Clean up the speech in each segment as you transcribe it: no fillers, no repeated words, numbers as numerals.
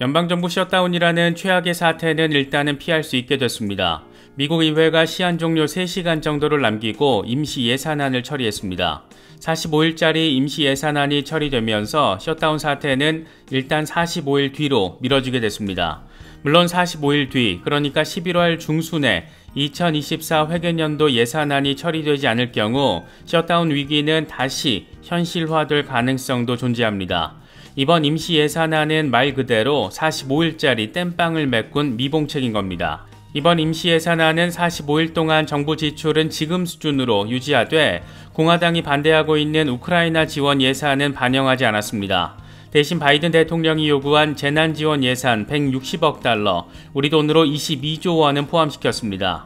연방정부 셧다운이라는 최악의 사태는 일단은 피할 수 있게 됐습니다. 미국 의회가 시한 종료 3시간 정도를 남기고 임시 예산안을 처리했습니다. 45일짜리 임시 예산안이 처리되면서 셧다운 사태는 일단 45일 뒤로 미뤄지게 됐습니다. 물론 45일 뒤, 그러니까 11월 중순에 2024 회계년도 예산안이 처리되지 않을 경우 셧다운 위기는 다시 현실화될 가능성도 존재합니다. 이번 임시 예산안은 말 그대로 45일짜리 땜빵을 메꾼 미봉책인 겁니다. 이번 임시 예산안은 45일 동안 정부 지출은 지금 수준으로 유지하되 공화당이 반대하고 있는 우크라이나 지원 예산은 반영하지 않았습니다. 대신 바이든 대통령이 요구한 재난지원 예산 160억 달러, 우리 돈으로 22조 원은 포함시켰습니다.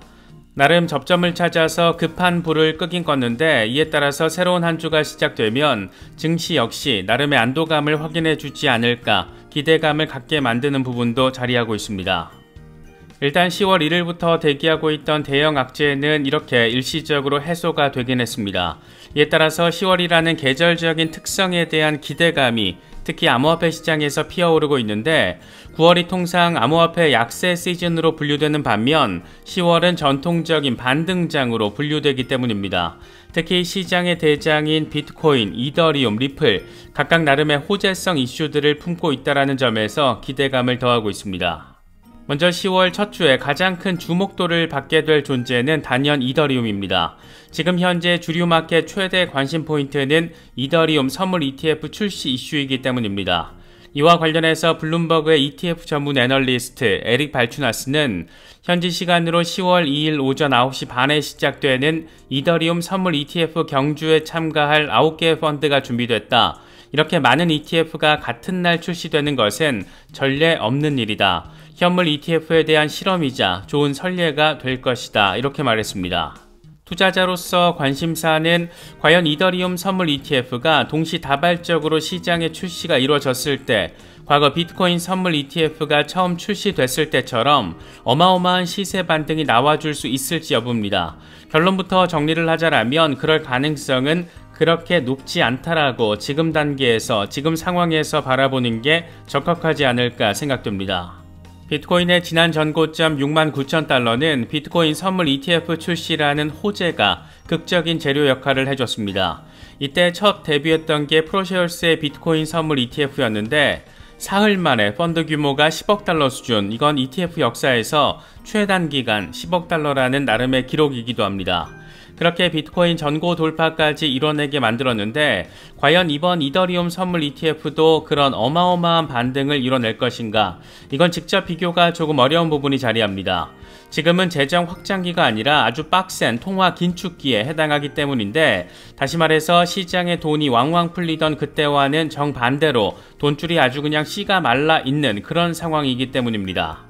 나름 접점을 찾아서 급한 불을 끄긴 껐는데 이에 따라서 새로운 한 주가 시작되면 증시 역시 나름의 안도감을 확인해 주지 않을까 기대감을 갖게 만드는 부분도 자리하고 있습니다. 일단 10월 1일부터 대기하고 있던 대형 악재는 이렇게 일시적으로 해소가 되긴 했습니다. 이에 따라서 10월이라는 계절적인 특성에 대한 기대감이 특히 암호화폐 시장에서 피어오르고 있는데 9월이 통상 암호화폐 약세 시즌으로 분류되는 반면 10월은 전통적인 반등장으로 분류되기 때문입니다. 특히 시장의 대장인 비트코인, 이더리움, 리플 각각 나름의 호재성 이슈들을 품고 있다는 점에서 기대감을 더하고 있습니다. 먼저 10월 첫 주에 가장 큰 주목도를 받게 될 존재는 단연 이더리움입니다. 지금 현재 주류 마켓 최대 관심 포인트는 이더리움 선물 ETF 출시 이슈이기 때문입니다. 이와 관련해서 블룸버그의 ETF 전문 애널리스트 에릭 발추나스는 현지 시간으로 10월 2일 오전 9시 반에 시작되는 이더리움 선물 ETF 경주에 참가할 9개의 펀드가 준비됐다. 이렇게 많은 ETF가 같은 날 출시되는 것은 전례 없는 일이다. 현물 ETF에 대한 실험이자 좋은 선례가 될 것이다. 이렇게 말했습니다. 투자자로서 관심사는 과연 이더리움 선물 ETF가 동시다발적으로 시장에 출시가 이루어졌을 때 과거 비트코인 선물 ETF가 처음 출시됐을 때처럼 어마어마한 시세 반등이 나와줄 수 있을지 여부입니다. 결론부터 정리를 하자라면 그럴 가능성은 그렇게 높지 않다라고 지금 단계에서 지금 상황에서 바라보는 게 적합하지 않을까 생각됩니다. 비트코인의 지난 전고점 69,000달러는 비트코인 선물 ETF 출시라는 호재가 극적인 재료 역할을 해줬습니다. 이때 첫 데뷔했던 게 프로쉐어스의 비트코인 선물 ETF였는데 사흘 만에 펀드 규모가 10억 달러 수준, 이건 ETF 역사에서 최단기간 10억 달러라는 나름의 기록이기도 합니다. 그렇게 비트코인 전고 돌파까지 이뤄내게 만들었는데 과연 이번 이더리움 선물 ETF도 그런 어마어마한 반등을 이뤄낼 것인가? 이건 직접 비교가 조금 어려운 부분이 자리합니다. 지금은 재정 확장기가 아니라 아주 빡센 통화 긴축기에 해당하기 때문인데 다시 말해서 시장에 돈이 왕왕 풀리던 그때와는 정반대로 돈줄이 아주 그냥 씨가 말라 있는 그런 상황이기 때문입니다.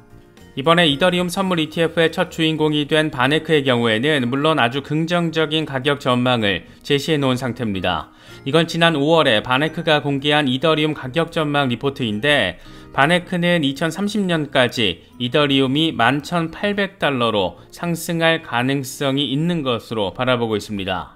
이번에 이더리움 선물 ETF의 첫 주인공이 된 바네크의 경우에는 물론 아주 긍정적인 가격 전망을 제시해 놓은 상태입니다. 이건 지난 5월에 바네크가 공개한 이더리움 가격 전망 리포트인데 바네크는 2030년까지 이더리움이 11,800달러로 상승할 가능성이 있는 것으로 바라보고 있습니다.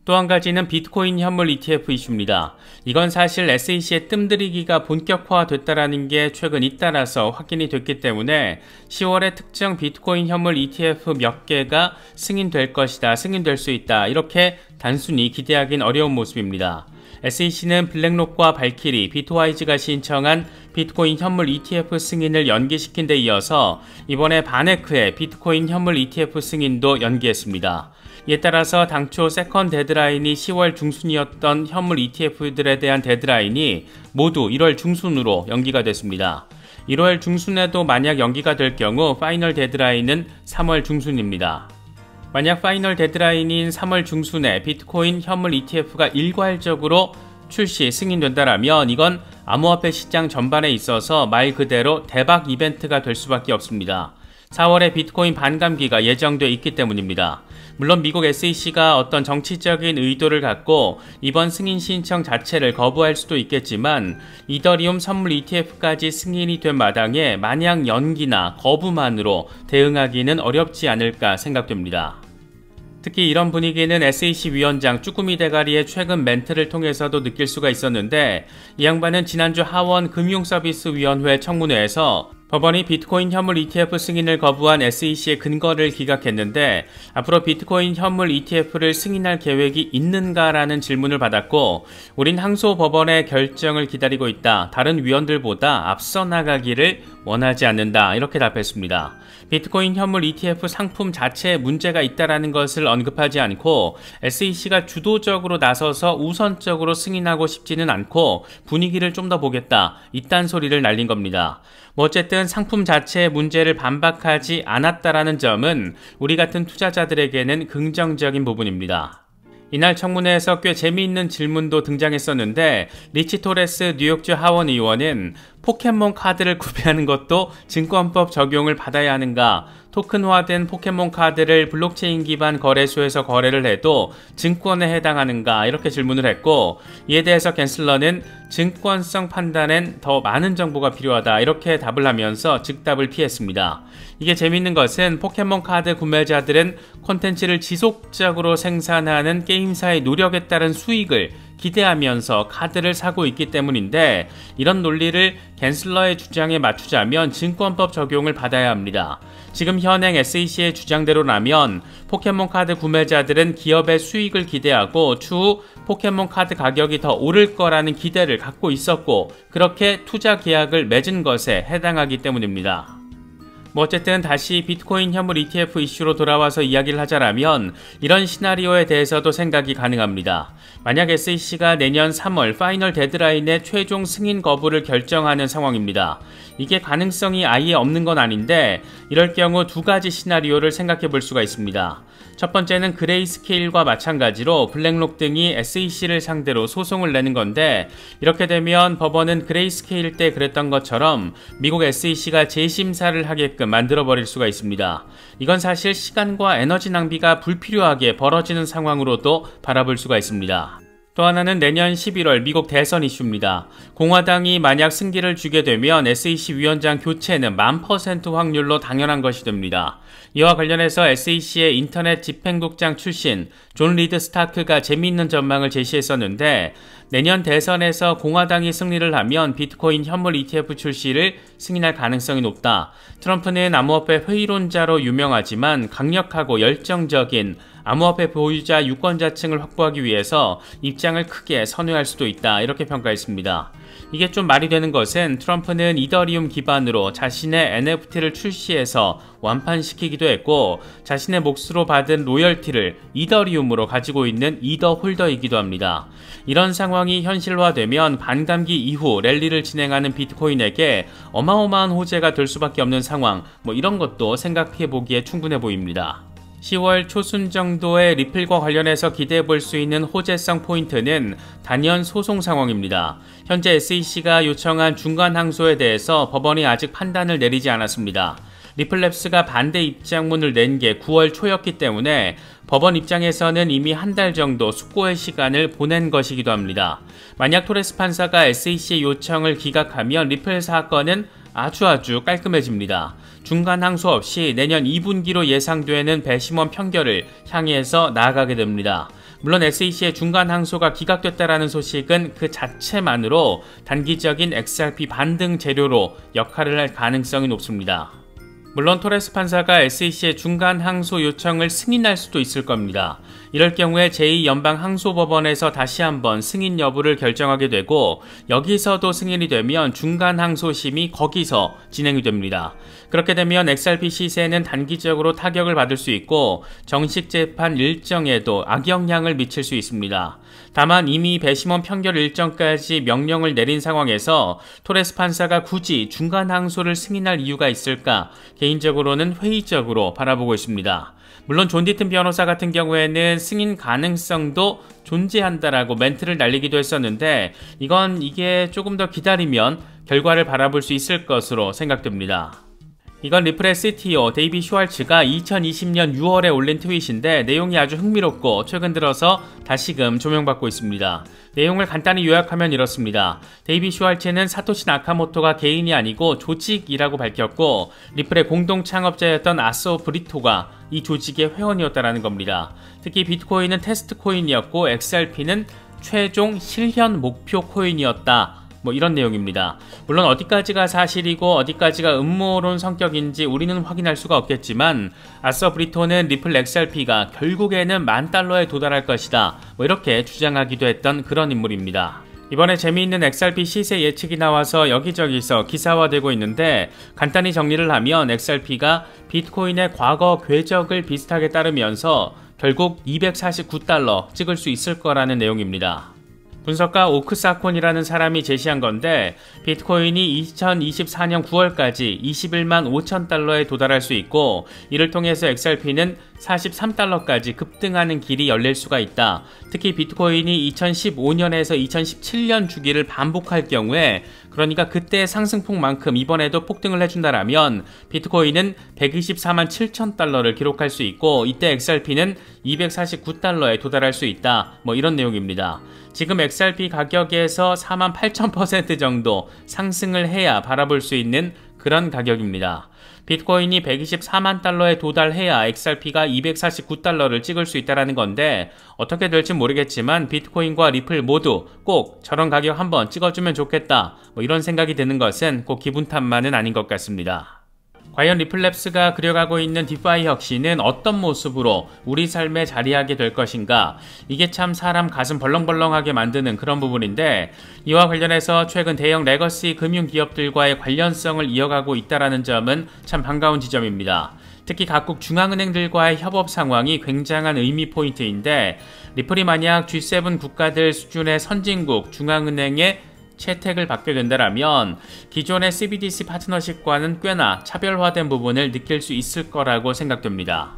또 한 가지는 비트코인 현물 ETF 이슈입니다. 이건 사실 SEC의 뜸들이기가 본격화됐다는 게 최근 잇따라서 확인이 됐기 때문에 10월에 특정 비트코인 현물 ETF 몇 개가 승인될 것이다, 승인될 수 있다 이렇게 단순히 기대하긴 어려운 모습입니다. SEC는 블랙록과 발키리, 비트와이즈가 신청한 비트코인 현물 ETF 승인을 연기시킨 데 이어서 이번에 바네크의 비트코인 현물 ETF 승인도 연기했습니다. 이에 따라서 당초 세컨 데드라인이 10월 중순이었던 현물 ETF들에 대한 데드라인이 모두 1월 중순으로 연기가 됐습니다. 1월 중순에도 만약 연기가 될 경우 파이널 데드라인은 3월 중순입니다. 만약 파이널 데드라인인 3월 중순에 비트코인 현물 ETF가 일괄적으로 출시 승인된다라면 이건 암호화폐 시장 전반에 있어서 말 그대로 대박 이벤트가 될 수밖에 없습니다. 4월에 비트코인 반감기가 예정돼 있기 때문입니다. 물론 미국 SEC가 어떤 정치적인 의도를 갖고 이번 승인 신청 자체를 거부할 수도 있겠지만 이더리움 선물 ETF까지 승인이 된 마당에 마냥 연기나 거부만으로 대응하기는 어렵지 않을까 생각됩니다. 특히 이런 분위기는 SEC 위원장 쭈꾸미 대가리의 최근 멘트를 통해서도 느낄 수가 있었는데, 이 양반은 지난주 하원 금융서비스위원회 청문회에서 법원이 비트코인 현물 ETF 승인을 거부한 SEC의 근거를 기각했는데, 앞으로 비트코인 현물 ETF를 승인할 계획이 있는가라는 질문을 받았고, 우린 항소법원의 결정을 기다리고 있다. 다른 위원들보다 앞서 나가기를 원하지 않는다. 이렇게 답했습니다. 비트코인 현물 ETF 상품 자체에 문제가 있다는 것을 언급하지 않고, SEC가 주도적으로 나서서 우선적으로 승인하고 싶지는 않고 분위기를 좀 더 보겠다. 이딴 소리를 날린 겁니다. 어쨌든 상품 자체의 문제를 반박하지 않았다라는 점은 우리 같은 투자자들에게는 긍정적인 부분입니다. 이날 청문회에서 꽤 재미있는 질문도 등장했었는데, 리치 토레스 뉴욕주 하원 의원은 포켓몬 카드를 구매하는 것도 증권법 적용을 받아야 하는가, 토큰화된 포켓몬 카드를 블록체인 기반 거래소에서 거래를 해도 증권에 해당하는가, 이렇게 질문을 했고, 이에 대해서 갠슬러는 증권성 판단엔 더 많은 정보가 필요하다, 이렇게 답을 하면서 즉답을 피했습니다. 이게 재밌는 것은 포켓몬 카드 구매자들은 콘텐츠를 지속적으로 생산하는 게임사의 노력에 따른 수익을 기대하면서 카드를 사고 있기 때문인데, 이런 논리를 갠슬러의 주장에 맞추자면 증권법 적용을 받아야 합니다. 지금 현행 SEC의 주장대로라면 포켓몬 카드 구매자들은 기업의 수익을 기대하고 추후 포켓몬 카드 가격이 더 오를 거라는 기대를 갖고 있었고, 그렇게 투자 계약을 맺은 것에 해당하기 때문입니다. 어쨌든 다시 비트코인 현물 ETF 이슈로 돌아와서 이야기를 하자라면, 이런 시나리오에 대해서도 생각이 가능합니다. 만약 SEC가 내년 3월 파이널 데드라인에 최종 승인 거부를 결정하는 상황입니다. 이게 가능성이 아예 없는 건 아닌데, 이럴 경우 두 가지 시나리오를 생각해 볼 수가 있습니다. 첫 번째는 그레이스케일과 마찬가지로 블랙록 등이 SEC를 상대로 소송을 내는 건데, 이렇게 되면 법원은 그레이스케일 때 그랬던 것처럼 미국 SEC가 재심사를 하게끔 만들어버릴 수가 있습니다. 이건 사실 시간과 에너지 낭비가 불필요하게 벌어지는 상황으로도 바라볼 수가 있습니다. 또 하나는 내년 11월 미국 대선 이슈입니다. 공화당이 만약 승기를 주게 되면 SEC 위원장 교체는 1000% 확률로 당연한 것이 됩니다. 이와 관련해서 SEC의 인터넷 집행국장 출신 존 리드 스타크가 재미있는 전망을 제시했었는데, 내년 대선에서 공화당이 승리를 하면 비트코인 현물 ETF 출시를 승인할 가능성이 높다. 트럼프는 암호화폐 회의론자로 유명하지만 강력하고 열정적인 암호화폐 보유자 유권자층을 확보하기 위해서 입장을 크게 선회할 수도 있다, 이렇게 평가했습니다. 이게 좀 말이 되는 것은 트럼프는 이더리움 기반으로 자신의 NFT를 출시해서 완판시키기도 했고, 자신의 몫으로 받은 로열티를 이더리움으로 가지고 있는 이더 홀더이기도 합니다. 이런 상황이 현실화되면 반감기 이후 랠리를 진행하는 비트코인에게 어마어마한 호재가 될 수밖에 없는 상황, 이런 것도 생각해 보기에 충분해 보입니다. 10월 초순 정도의 리플과 관련해서 기대해 볼 수 있는 호재성 포인트는 단연 소송 상황입니다. 현재 SEC가 요청한 중간 항소에 대해서 법원이 아직 판단을 내리지 않았습니다. 리플랩스가 반대 입장문을 낸 게 9월 초였기 때문에 법원 입장에서는 이미 한 달 정도 숙고의 시간을 보낸 것이기도 합니다. 만약 토레스 판사가 SEC의 요청을 기각하면 리플 사건은 아주 깔끔해집니다. 중간 항소 없이 내년 2분기로 예상되는 배심원 판결을 향해서 나아가게 됩니다. 물론 SEC의 중간 항소가 기각됐다라는 소식은 그 자체만으로 단기적인 XRP 반등 재료로 역할을 할 가능성이 높습니다. 물론 토레스 판사가 SEC의 중간 항소 요청을 승인할 수도 있을 겁니다. 이럴 경우에 제2연방항소법원에서 다시 한번 승인 여부를 결정하게 되고, 여기서도 승인이 되면 중간 항소심이 거기서 진행이 됩니다. 그렇게 되면 XRP 시세는 단기적으로 타격을 받을 수 있고 정식 재판 일정에도 악영향을 미칠 수 있습니다. 다만 이미 배심원 판결 일정까지 명령을 내린 상황에서 토레스 판사가 굳이 중간 항소를 승인할 이유가 있을까, 개인적으로는 회의적으로 바라보고 있습니다. 물론 존 디튼 변호사 같은 경우에는 승인 가능성도 존재한다라고 멘트를 날리기도 했었는데, 이게 조금 더 기다리면 결과를 바라볼 수 있을 것으로 생각됩니다. 이건 리플의 CTO 데이비 슈왈츠가 2020년 6월에 올린 트윗인데 내용이 아주 흥미롭고 최근 들어서 다시금 조명받고 있습니다. 내용을 간단히 요약하면 이렇습니다. 데이비 슈왈츠는 사토시 나카모토가 개인이 아니고 조직이라고 밝혔고 리플의 공동 창업자였던 아소 브리토가 이 조직의 회원이었다는 겁니다. 특히 비트코인은 테스트 코인이었고 XRP는 최종 실현 목표 코인이었다. 이런 내용입니다. 물론 어디까지가 사실이고 어디까지가 음모론 성격인지 우리는 확인할 수가 없겠지만 아서 브리토는 리플 XRP가 결국에는 $10,000에 도달할 것이다. 이렇게 주장하기도 했던 그런 인물입니다. 이번에 재미있는 XRP 시세 예측이 나와서 여기저기서 기사화되고 있는데 간단히 정리를 하면 XRP가 비트코인의 과거 궤적을 비슷하게 따르면서 결국 $249 찍을 수 있을 거라는 내용입니다. 분석가 오크사콘이라는 사람이 제시한 건데 비트코인이 2024년 9월까지 21만 5천 달러에 도달할 수 있고 이를 통해서 XRP는 43달러까지 급등하는 길이 열릴 수가 있다. 특히 비트코인이 2015년에서 2017년 주기를 반복할 경우에 그러니까 그때의 상승폭만큼 이번에도 폭등을 해준다라면 비트코인은 124만 7천 달러를 기록할 수 있고 이때 XRP는 249달러에 도달할 수 있다. 이런 내용입니다. 지금 XRP 가격에서 4만 8천% 정도 상승을 해야 바라볼 수 있는 그런 가격입니다. 비트코인이 124만 달러에 도달해야 XRP가 249달러를 찍을 수 있다는 건데 어떻게 될지 모르겠지만 비트코인과 리플 모두 꼭 저런 가격 한번 찍어주면 좋겠다. 이런 생각이 드는 것은 꼭 기분 탓만은 아닌 것 같습니다. 과연 리플랩스가 그려가고 있는 디파이 혁신은 어떤 모습으로 우리 삶에 자리하게 될 것인가? 이게 참 사람 가슴 벌렁벌렁하게 만드는 그런 부분인데 이와 관련해서 최근 대형 레거시 금융기업들과의 관련성을 이어가고 있다는 점은 참 반가운 지점입니다. 특히 각국 중앙은행들과의 협업 상황이 굉장한 의미 포인트인데 리플이 만약 G7 국가들 수준의 선진국 중앙은행의 채택을 받게 된다면 기존의 CBDC 파트너십과는 꽤나 차별화된 부분을 느낄 수 있을 거라고 생각됩니다.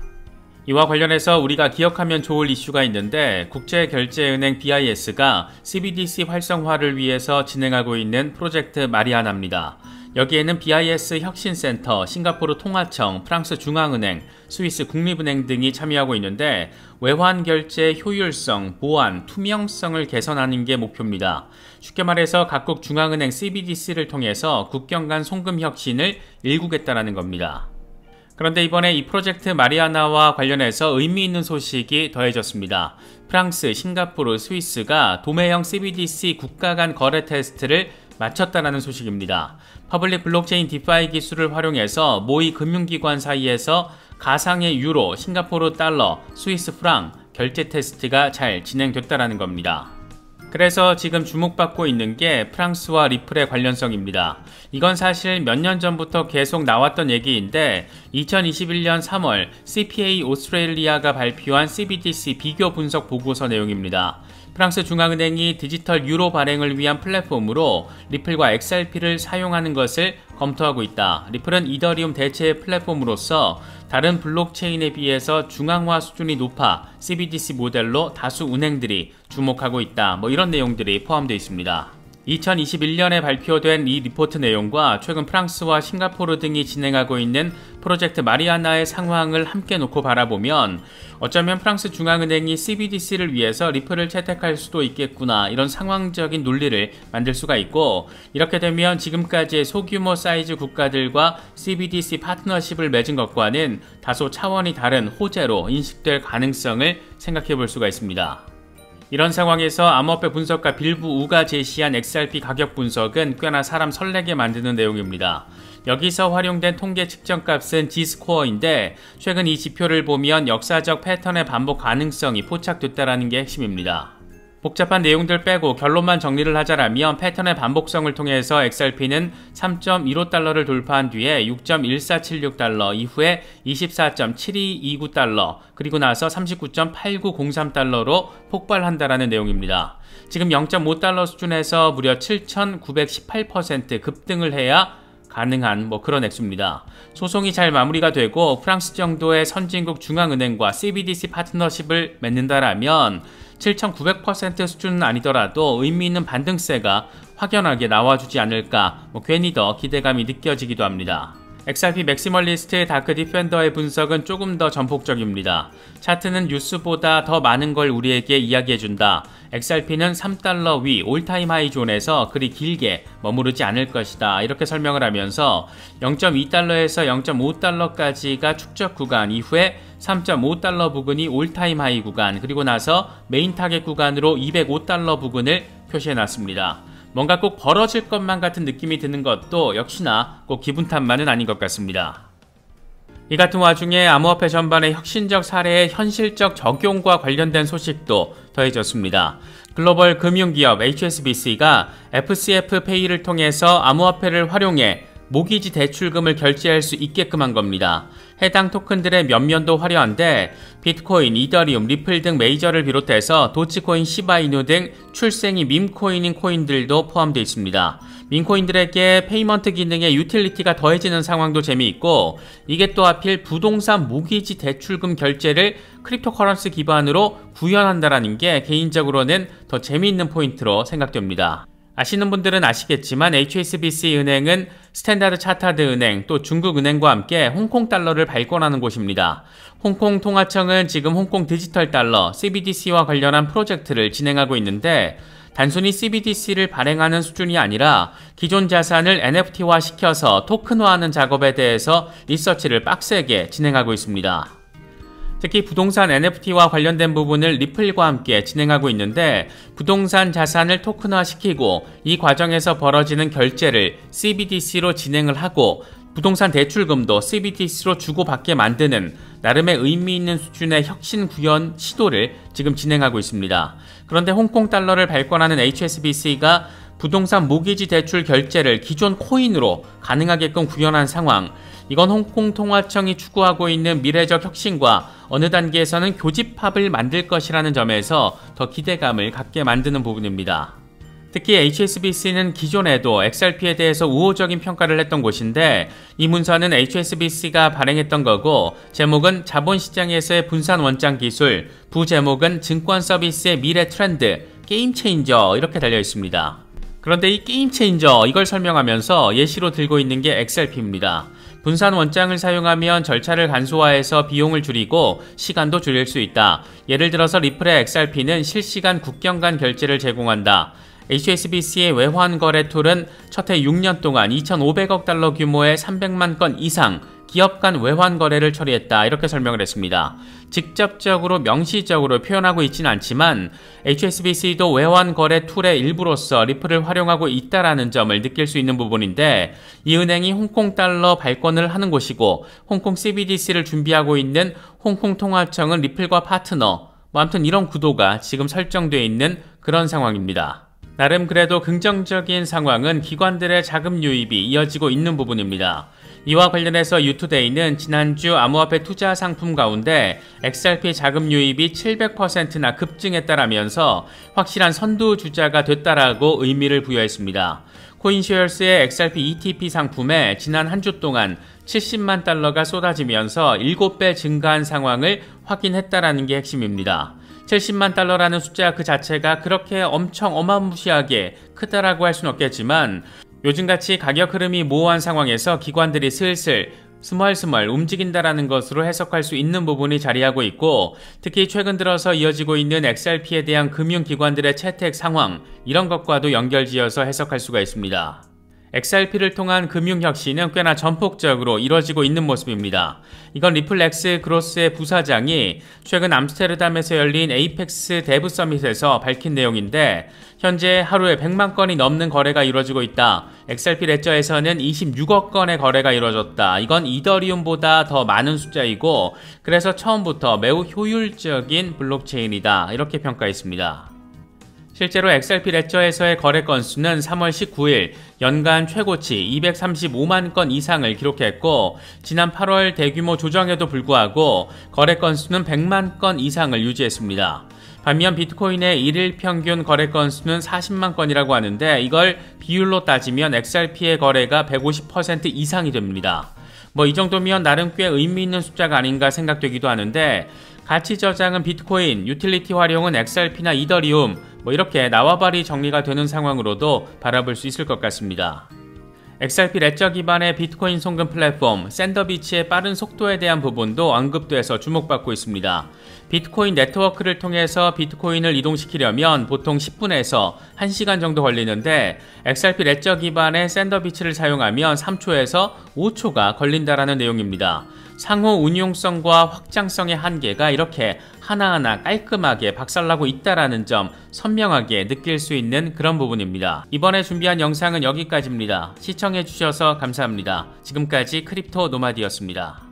이와 관련해서 우리가 기억하면 좋을 이슈가 있는데 국제결제은행 BIS가 CBDC 활성화를 위해서 진행하고 있는 프로젝트 마리아나입니다. 여기에는 BIS 혁신센터, 싱가포르 통화청, 프랑스 중앙은행, 스위스 국립은행 등이 참여하고 있는데 외환결제의 효율성, 보안, 투명성을 개선하는 게 목표입니다. 쉽게 말해서 각국 중앙은행 CBDC를 통해서 국경 간 송금 혁신을 일구겠다는 겁니다. 그런데 이번에 이 프로젝트 마리아나와 관련해서 의미 있는 소식이 더해졌습니다. 프랑스, 싱가포르, 스위스가 도매형 CBDC 국가 간 거래 테스트를 마쳤다는 소식입니다. 퍼블릭 블록체인 디파이 기술을 활용해서 모의 금융기관 사이에서 가상의 유로, 싱가포르 달러, 스위스 프랑 결제 테스트가 잘 진행됐다는 겁니다. 그래서 지금 주목받고 있는 게 프랑스와 리플의 관련성입니다. 이건 사실 몇 년 전부터 계속 나왔던 얘기인데 2021년 3월 CPA 오스트레일리아가 발표한 CBDC 비교 분석 보고서 내용입니다. 프랑스 중앙은행이 디지털 유로 발행을 위한 플랫폼으로 리플과 XRP를 사용하는 것을 검토하고 있다. 리플은 이더리움 대체 플랫폼으로서 다른 블록체인에 비해서 중앙화 수준이 높아 CBDC 모델로 다수 은행들이 주목하고 있다. 이런 내용들이 포함되어 있습니다. 2021년에 발표된 이 리포트 내용과 최근 프랑스와 싱가포르 등이 진행하고 있는 프로젝트 마리아나의 상황을 함께 놓고 바라보면 어쩌면 프랑스 중앙은행이 CBDC를 위해서 리플을 채택할 수도 있겠구나 이런 상황적인 논리를 만들 수가 있고 이렇게 되면 지금까지의 소규모 사이즈 국가들과 CBDC 파트너십을 맺은 것과는 다소 차원이 다른 호재로 인식될 가능성을 생각해 볼 수가 있습니다. 이런 상황에서 암호화폐 분석가 빌브 우가 제시한 XRP 가격 분석은 꽤나 사람 설레게 만드는 내용입니다. 여기서 활용된 통계 측정값은 G스코어인데 최근 이 지표를 보면 역사적 패턴의 반복 가능성이 포착됐다는 게 핵심입니다. 복잡한 내용들 빼고 결론만 정리를 하자라면 패턴의 반복성을 통해서 XRP는 3.15달러를 돌파한 뒤에 6.1476달러, 이후에 24.7229달러, 그리고 나서 39.8903달러로 폭발한다라는 내용입니다. 지금 0.5달러 수준에서 무려 7,918% 급등을 해야 가능한 그런 액수입니다. 소송이 잘 마무리가 되고 프랑스 정도의 선진국 중앙은행과 CBDC 파트너십을 맺는다라면 7,900% 수준은 아니더라도 의미 있는 반등세가 확연하게 나와주지 않을까 괜히 더 기대감이 느껴지기도 합니다. XRP 맥시멀리스트 다크 디펜더의 분석은 조금 더 전폭적입니다. 차트는 뉴스보다 더 많은 걸 우리에게 이야기해준다. XRP는 3달러 위 올타임 하이 존에서 그리 길게 머무르지 않을 것이다. 이렇게 설명을 하면서 0.2달러에서 0.5달러까지가 축적 구간, 이후에 3.5달러 부근이 올타임 하이 구간, 그리고 나서 메인 타겟 구간으로 205달러 부근을 표시해놨습니다. 뭔가 꼭 벌어질 것만 같은 느낌이 드는 것도 역시나 꼭 기분 탓만은 아닌 것 같습니다. 이 같은 와중에 암호화폐 전반의 혁신적 사례의 현실적 적용과 관련된 소식도 더해졌습니다. 글로벌 금융기업 HSBC가 FCF 페이를 통해서 암호화폐를 활용해 모기지 대출금을 결제할 수 있게끔 한 겁니다. 해당 토큰들의 면면도 화려한데 비트코인, 이더리움, 리플 등 메이저를 비롯해서 도치코인, 시바이누 등 출생이 밈코인인 코인들도 포함되어 있습니다. 밈코인들에게 페이먼트 기능의 유틸리티가 더해지는 상황도 재미있고, 이게 또 하필 부동산 모기지 대출금 결제를 크립토커런시 기반으로 구현한다는 게 개인적으로는 더 재미있는 포인트로 생각됩니다. 아시는 분들은 아시겠지만 HSBC 은행은 스탠다드 차타드 은행, 또 중국 은행과 함께 홍콩 달러를 발권하는 곳입니다. 홍콩 통화청은 지금 홍콩 디지털 달러 CBDC와 관련한 프로젝트를 진행하고 있는데, 단순히 CBDC를 발행하는 수준이 아니라 기존 자산을 NFT화 시켜서 토큰화하는 작업에 대해서 리서치를 빡세게 진행하고 있습니다. 특히 부동산 NFT와 관련된 부분을 리플과 함께 진행하고 있는데, 부동산 자산을 토큰화시키고 이 과정에서 벌어지는 결제를 CBDC로 진행을 하고 부동산 대출금도 CBDC로 주고받게 만드는 나름의 의미 있는 수준의 혁신 구현 시도를 지금 진행하고 있습니다. 그런데 홍콩 달러를 발권하는 HSBC가 부동산 모기지 대출 결제를 기존 코인으로 가능하게끔 구현한 상황, 이건 홍콩 통화청이 추구하고 있는 미래적 혁신과 어느 단계에서는 교집합을 만들 것이라는 점에서 더 기대감을 갖게 만드는 부분입니다. 특히 HSBC는 기존에도 XRP에 대해서 우호적인 평가를 했던 곳인데, 이 문서는 HSBC가 발행했던 거고, 제목은 자본시장에서의 분산 원장 기술, 부제목은 증권 서비스의 미래 트렌드, 게임 체인저 이렇게 달려 있습니다. 그런데 이 게임 체인저 이걸 설명하면서 예시로 들고 있는 게 XRP입니다. 분산 원장을 사용하면 절차를 간소화해서 비용을 줄이고 시간도 줄일 수 있다. 예를 들어서 리플의 XRP는 실시간 국경 간 결제를 제공한다. HSBC의 외환 거래 툴은 첫해 6년 동안 2,500억 달러 규모의 300만 건 이상 기업 간 외환 거래를 처리했다. 이렇게 설명을 했습니다. 직접적으로 명시적으로 표현하고 있지는 않지만 HSBC도 외환 거래 툴의 일부로서 리플을 활용하고 있다라는 점을 느낄 수 있는 부분인데, 이 은행이 홍콩 달러 발권을 하는 곳이고 홍콩 CBDC를 준비하고 있는 홍콩 통화청은 리플과 파트너, 아무튼 이런 구도가 지금 설정되어 있는 그런 상황입니다. 나름 그래도 긍정적인 상황은 기관들의 자금 유입이 이어지고 있는 부분입니다. 이와 관련해서 유투데이는 지난주 암호화폐 투자 상품 가운데 XRP 자금 유입이 700%나 급증했다라면서 확실한 선두주자가 됐다라고 의미를 부여했습니다. 코인쉐어스의 XRP ETP 상품에 지난 한 주 동안 70만 달러가 쏟아지면서 7배 증가한 상황을 확인했다라는 게 핵심입니다. 70만 달러라는 숫자 그 자체가 그렇게 엄청 어마무시하게 크다라고 할 수는 없겠지만, 요즘같이 가격 흐름이 모호한 상황에서 기관들이 슬슬 스멀스멀 움직인다라는 것으로 해석할 수 있는 부분이 자리하고 있고, 특히 최근 들어서 이어지고 있는 XRP에 대한 금융기관들의 채택 상황, 이런 것과도 연결지어서 해석할 수가 있습니다. XRP를 통한 금융혁신은 꽤나 전폭적으로 이뤄지고 있는 모습입니다. 이건 리플렉스 그로스의 부사장이 최근 암스테르담에서 열린 에이펙스 데브 서밋에서 밝힌 내용인데, 현재 하루에 100만 건이 넘는 거래가 이루어지고 있다. XRP 레저에서는 26억 건의 거래가 이루어졌다. 이건 이더리움보다 더 많은 숫자이고, 그래서 처음부터 매우 효율적인 블록체인이다. 이렇게 평가했습니다. 실제로 XRP 레저에서의 거래 건수는 3월 19일 연간 최고치 235만 건 이상을 기록했고, 지난 8월 대규모 조정에도 불구하고 거래 건수는 100만 건 이상을 유지했습니다. 반면 비트코인의 1일 평균 거래 건수는 40만 건이라고 하는데, 이걸 비율로 따지면 XRP의 거래가 150% 이상이 됩니다. 이 정도면 나름 꽤 의미 있는 숫자가 아닌가 생각되기도 하는데, 가치 저장은 비트코인, 유틸리티 활용은 XRP나 이더리움, 이렇게 나와바리 정리가 되는 상황으로도 바라볼 수 있을 것 같습니다. XRP 레저 기반의 비트코인 송금 플랫폼 샌더비치의 빠른 속도에 대한 부분도 언급돼서 주목받고 있습니다. 비트코인 네트워크를 통해서 비트코인을 이동시키려면 보통 10분에서 1시간 정도 걸리는데 XRP 레저 기반의 샌더비치를 사용하면 3초에서 5초가 걸린다라는 내용입니다. 상호 운용성과 확장성의 한계가 이렇게 하나하나 깔끔하게 박살나고 있다라는 점 선명하게 느낄 수 있는 그런 부분입니다. 이번에 준비한 영상은 여기까지입니다. 시청해주셔서 감사합니다. 지금까지 크립토 노마디였습니다.